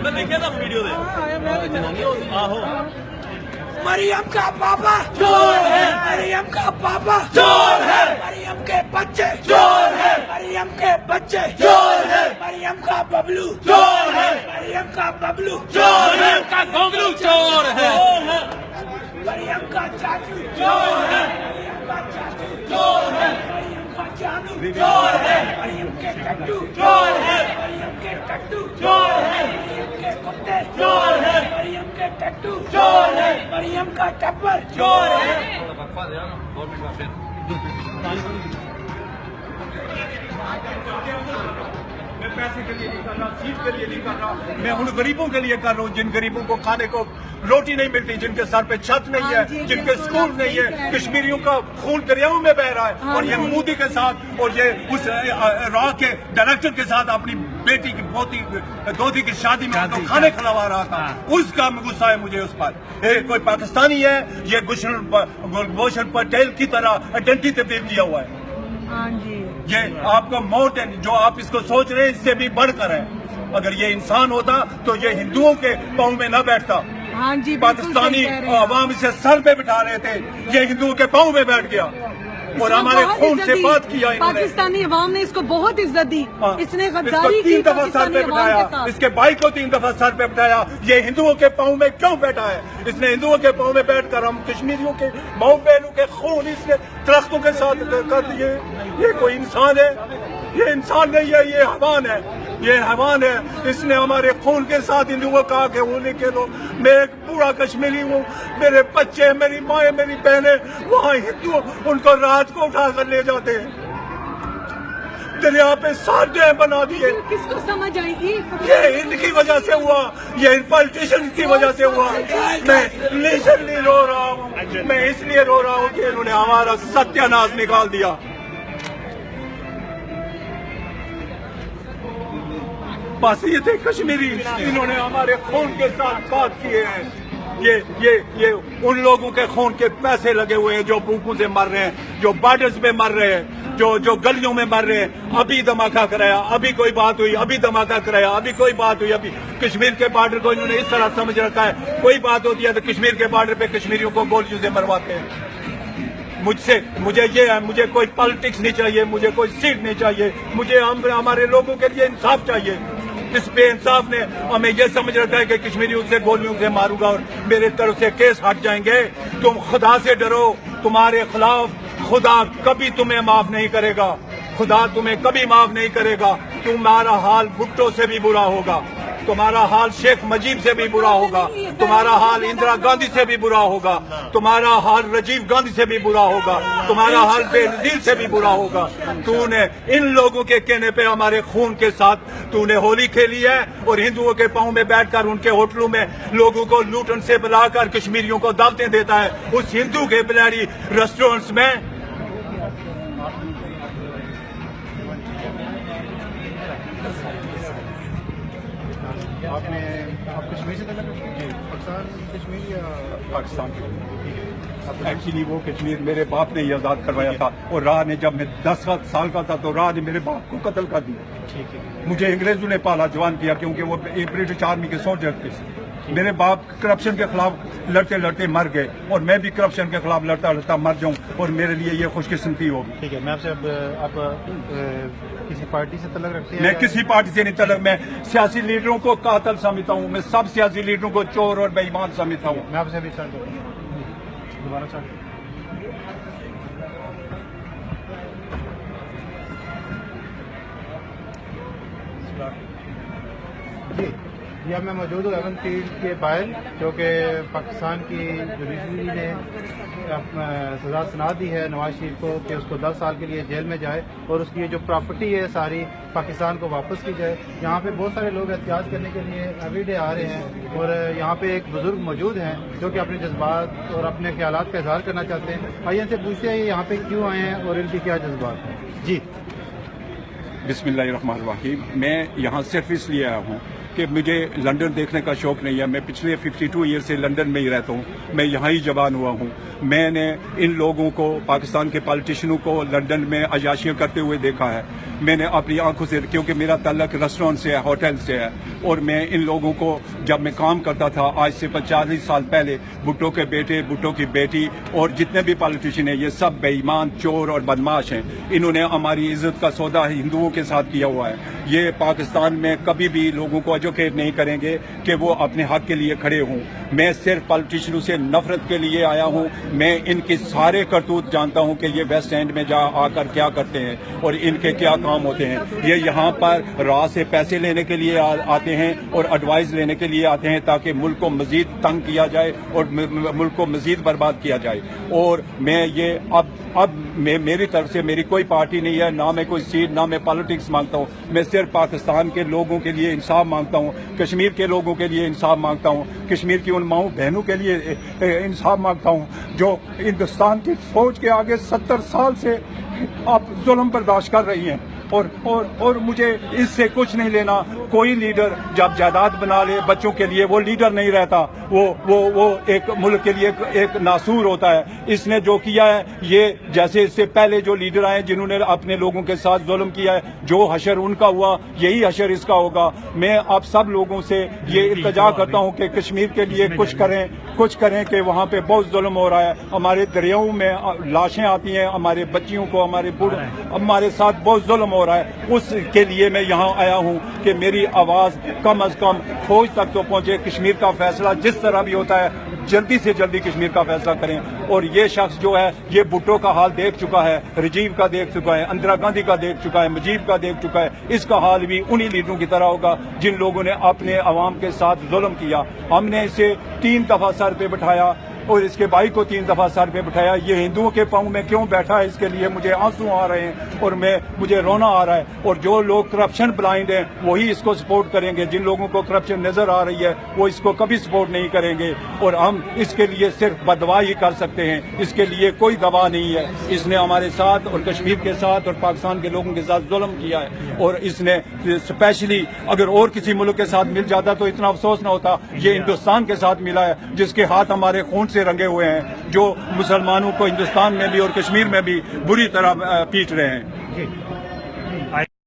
میں دیکھا تھا ویڈیو دے آہو مریم کا پاپا چور ہے، مریم کا پاپا چور ہے، مریم کے بچے چور ہے، مریم کے بچے چور ہے، مریم کا ببلو چور ہے، مریم کا ببلو چور ہے، مریم کا گوگلو چور ہے، مریم کا چاچو چور ہے، مریم کا چاچو چور ہے، مریم کا جانو چور ہے، مریم کے ٹٹو چور ہے، مریم کے ٹٹو چور ہے، مریم کے کتے چور ہے، مریم کے ٹٹو چور ہے، مریم کا ٹپر چور ہے۔ میں پیسے کے لیے نہیں کر رہا، سیٹ کے لیے نہیں کر رہا، میں ان غریبوں کے لیے کر رہا ہوں جن غریبوں کو کھانے کو روٹی نہیں ملتی، جن کے سر پہ چھت نہیں ہے، جن کے سکول نہیں ہے، کشمیریوں کا خون دریاؤں میں بہ رہا ہے، اور یہ مودی کے ساتھ اور یہ اس را کے ڈائریکٹر کے ساتھ اپنی بیٹی کی دوتی کی شادی میں کھانے کھلوا رہا تھا، اس کا غصہ ہے مجھے اس پر۔ کوئی پاکستانی ہے، یہ گلبھوشن پٹیل کی طرح آئیڈینٹی تبدیل کیا ہوا ہے۔ یہ آپ کا موت ہے جو آپ اس کو سوچ رہے ہیں، اس سے بھی بڑھ کر ہے۔ اگر یہ انسان ہوتا تو یہ ہندوؤں کے پاؤں میں نہ بیٹھتا۔ پاکستانی عوام اسے سر پہ بٹھا رہے تھے، یہ ہندوؤں کے پاؤں میں بیٹھ گیا اور ہمارے خون سے بات کیا۔ پاکستانی عوام نے اس کو بہت عزت دی، اس نے غداری کی 3 دفعہ سر پہ بٹھایا، اس کے بھائی کو 3 دفعہ سر پہ بٹھایا۔ یہ ہندوؤں کے پاؤں میں کیوں بیٹھا ہے؟ اس نے ہندوؤں کے پاؤں میں بیٹھ کر ہم کشمیریوں کے ماؤں بہنوں کے خون اس نے درختوں کے ساتھ کر دیے۔ یہ کوئی انسان ہے؟ یہ انسان نہیں ہے، یہ حیوان ہے، یہ حیوان ہے۔ اس نے ہمارے خون کے ساتھ ہندوؤں کو کہا کہ وہ لکھ لو۔ میں ایک پورا کشمیری ہوں، میرے بچے، میری مائیں، میری بہنیں وہاں ہندو ان کو رات کو اٹھا کر لے جاتے ہیں، دریا پہ 7 ڈیم بنا دیے۔ کس کو سمجھ آئے گی؟ یہ ان کی وجہ سے ہوا، یہ ان پالیٹیشن کی وجہ سے ہوا۔ میں لیجنلی رو رہا ہوں، میں اس لیے رو رہا ہوں کہ انہوں نے ہمارا ستیہ ناش نکال دیا۔ بس یہ تھے کشمیری، انہوں نے ہمارے خون کے ساتھ بات کیے ہیں۔ یہ ان لوگوں کے خون کے پیسے لگے ہوئے ہیں جو بھوکوں سے مر رہے ہیں، جو بارڈرز میں مر رہے ہیں، جو گلیوں میں مر رہے ہیں۔ ابھی دھماکہ کرایا، ابھی کوئی بات ہوئی، ابھی دھماکہ کرایا، ابھی کوئی بات ہوئی۔ ابھی کشمیر کے بارڈر کو انہوں نے اس طرح سمجھ رکھا ہے، کوئی بات ہوتی ہے تو کشمیر کے بارڈر پہ کشمیریوں کو گولیوں سے مرواتے ہیں۔ مجھے یہ ہے، مجھے کوئی پالیٹکس نہیں چاہیے، مجھے کوئی سیٹ نہیں چاہیے، مجھے ہمارے لوگوں کے لیے انصاف چاہیے۔ اس بے انصاف نے ہمیں یہ سمجھ رکھا ہے کہ کشمیریوں سے گولیوں سے ماروں گا اور میرے طرف سے کیس ہٹ جائیں گے۔ تم خدا سے ڈرو، تمہارے خلاف خدا کبھی تمہیں معاف نہیں کرے گا، خدا تمہیں کبھی معاف نہیں کرے گا۔ تمہارا حال بھٹو سے بھی برا ہوگا، تمہارا حال شیخ مجیب سے بھی برا ہوگا، تمہارا حال اندرا گاندھی سے بھی برا ہوگا، تمہارا حال راجیو گاندھی سے بھی برا ہوگا، تمہارا حال بے نظیر سے بھی برا ہوگا۔ تو نے ان لوگوں کے کہنے پہ ہمارے خون کے ساتھ تو نے ہولی کھیلی ہے اور ہندوؤں کے پاؤں میں بیٹھ کر ان کے ہوٹلوں میں لوگوں کو لوٹن سے بلا کر کشمیریوں کو دعوتیں دیتا ہے، اس ہندو کے بلیڈی ریسٹورنٹس میں۔ آپ کشمیر سے تعلق رکھتے ہیں؟ پاکستان کشمیر یا پاکستان کے ایکچولی وہ کشمیر میرے باپ نے ہی آزاد کروایا تھا، اور راہ نے جب میں 10 سال کا تھا تو راہ نے میرے باپ کو قتل کر دیا۔ مجھے انگریزوں نے پالا جوان کیا کیونکہ وہ برٹش آرمی کے سولجر تھے۔ میرے باپ کرپشن کے خلاف لڑتے لڑتے مر گئے، اور میں بھی کرپشن کے خلاف لڑتا لڑتا مر جاؤں، اور میرے لیے یہ خوش قسمتی ہوگی۔ ٹھیک ہے، میں آپ سے آپ کسی پارٹی سے تعلق رکھتے ہیں؟ میں کسی پارٹی سے نہیں تعلق، میں سیاسی لیڈروں کو قاتل سمجھتا ہوں، میں سب سیاسی لیڈروں کو چور اور بے ایمان سمجھتا ہوں۔ میں آپ سے ابھی اسٹارٹ کرتا ہوں، دوبارہ اسٹارٹ۔ جی اب میں موجود ہوں ایون فیلڈ کے باہر، جو کہ پاکستان کی جوڈیشری نے سزا سنا دی ہے نواز شریف کو کہ اس کو 10 سال کے لیے جیل میں جائے اور اس کی جو پراپرٹی ہے ساری پاکستان کو واپس کی جائے۔ یہاں پہ بہت سارے لوگ احتجاج کرنے کے لیے ایوری ڈے آ رہے ہیں، اور یہاں پہ ایک بزرگ موجود ہیں جو کہ اپنے جذبات اور اپنے خیالات کا اظہار کرنا چاہتے ہیں۔ آئیے ان سے پوچھتے ہیں یہاں پہ کیوں آئے ہیں اور ان کی کیا جذبات ہیں۔ جی بسم اللہ الرحمن الرحیم۔ میں یہاں صرف اس لیے آیا ہوں کہ مجھے لندن دیکھنے کا شوق نہیں ہے. میں پچھلے 52 ایئر سے لندن میں ہی رہتا ہوں. میں یہاں ہی جوان ہوا ہوں. میں نے ان لوگوں کو، پاکستان کے پالیٹیشنوں کو لندن میں عیاشیاں کرتے ہوئے دیکھا ہے. میں نے اپنی آنکھوں سے، کیونکہ میرا تعلق ریسٹورینٹ سے ہے، ہوٹل سے ہے، اور میں ان لوگوں کو جب میں کام کرتا تھا آج سے 40 سال پہلے، بھٹو کے بیٹے، بھٹو کی بیٹی اور جتنے بھی پالیٹیشین ہیں یہ سب بے ایمان، چور اور بدماش ہیں. انہوں نے ہماری عزت کا سودا ہندوؤں کے ساتھ کیا ہوا ہے. یہ پاکستان میں کبھی بھی لوگوں کو ایجوکیٹ نہیں کریں گے کہ وہ اپنے حق کے لیے کھڑے ہوں. میں صرف پالیٹیشنوں سے نفرت کے لیے آیا ہوں. میں ان کے سارے کرتوت جانتا ہوں کہ یہ ویسٹ اینڈ میں آ کر کیا کرتے ہیں اور ان کے کیا کام ہوتے ہیں. یہ یہاں پر راہ سے پیسے لینے کے لیے آتے ہیں اور ایڈوائز لینے کے لیے آتے ہیں تاکہ ملک کو مزید تنگ کیا جائے اور ملک کو مزید برباد کیا جائے. اور میں یہ اب میری طرف سے میری کوئی پارٹی نہیں ہے، نہ میں کوئی سیٹ، نہ میں پالیٹکس مانگتا ہوں. میں صرف پاکستان کے لوگوں کے لیے انصاف مانگتا ہوں، کشمیر کے لوگوں کے لیے انصاف مانگتا ہوں، کشمیر کی ان ماؤں بہنوں کے لیے انصاف مانگتا ہوں جو ہندوستان کی فوج کے آگے 70 سال سے آپ ظلم برداشت کر رہی ہیں. اور مجھے اس سے کچھ نہیں لینا. کوئی لیڈر جب جائیداد بنا لے بچوں کے لیے وہ لیڈر نہیں رہتا، وہ ایک ملک کے لیے ایک ناسور ہوتا ہے. اس نے جو کیا ہے، یہ جیسے اس سے پہلے جو لیڈر آئے جنہوں نے اپنے لوگوں کے ساتھ ظلم کیا ہے، جو حشر ان کا ہوا یہی حشر اس کا ہوگا. میں آپ سب لوگوں سے یہ التجا کرتا ہوں کہ کشمیر کے لیے کچھ کریں کہ وہاں پہ بہت ظلم ہو رہا ہے. ہمارے دریاؤں میں لاشیں آتی ہیں، ہمارے بچیوں کو، ہمارے ساتھ بہت ظلم ہو رہا ہے. اس کے لیے میں یہاں آیا ہوں کہ میری آواز کم از کم فوج تک تو پہنچے. کشمیر کا فیصلہ جس طرح بھی ہوتا ہے جلدی سے جلدی کشمیر کا فیصلہ کریں. اور یہ شخص جو ہے یہ بھٹو کا حال دیکھ چکا ہے، رجیو کا دیکھ چکا ہے، اندرا گاندھی کا دیکھ چکا ہے، مجیب کا دیکھ چکا ہے. اس کا حال بھی انہی لیڈروں کی طرح ہوگا جن لوگوں نے اپنے عوام کے ساتھ ظلم کیا. ہم نے اسے 3 دفعہ سر پہ بٹھایا اور اس کے بھائی کو 3 دفعہ سر پہ بٹھایا. یہ ہندوؤں کے پاؤں میں کیوں بیٹھا ہے اس کے لیے مجھے آنسو آ رہے ہیں اور مجھے رونا آ رہا ہے. اور جو لوگ کرپشن بلائنڈ ہیں وہی اس کو سپورٹ کریں گے. جن لوگوں کو کرپشن نظر آ رہی ہے وہ اس کو کبھی سپورٹ نہیں کریں گے. اور ہم اس کے لیے صرف بددعا ہی کر سکتے ہیں. اس کے لیے کوئی گواہ نہیں ہے. اس نے ہمارے ساتھ اور کشمیر کے ساتھ اور پاکستان کے لوگوں کے ساتھ ظلم کیا ہے. اور اس نے اسپیشلی اگر اور کسی ملک کے ساتھ مل جاتا تو اتنا افسوس نہ ہوتا. یہ ہندوستان کے ساتھ ملا ہے جس کے ہاتھ ہمارے خون سے رنگے ہوئے ہیں، جو مسلمانوں کو ہندوستان میں بھی اور کشمیر میں بھی بری طرح پیٹ رہے ہیں.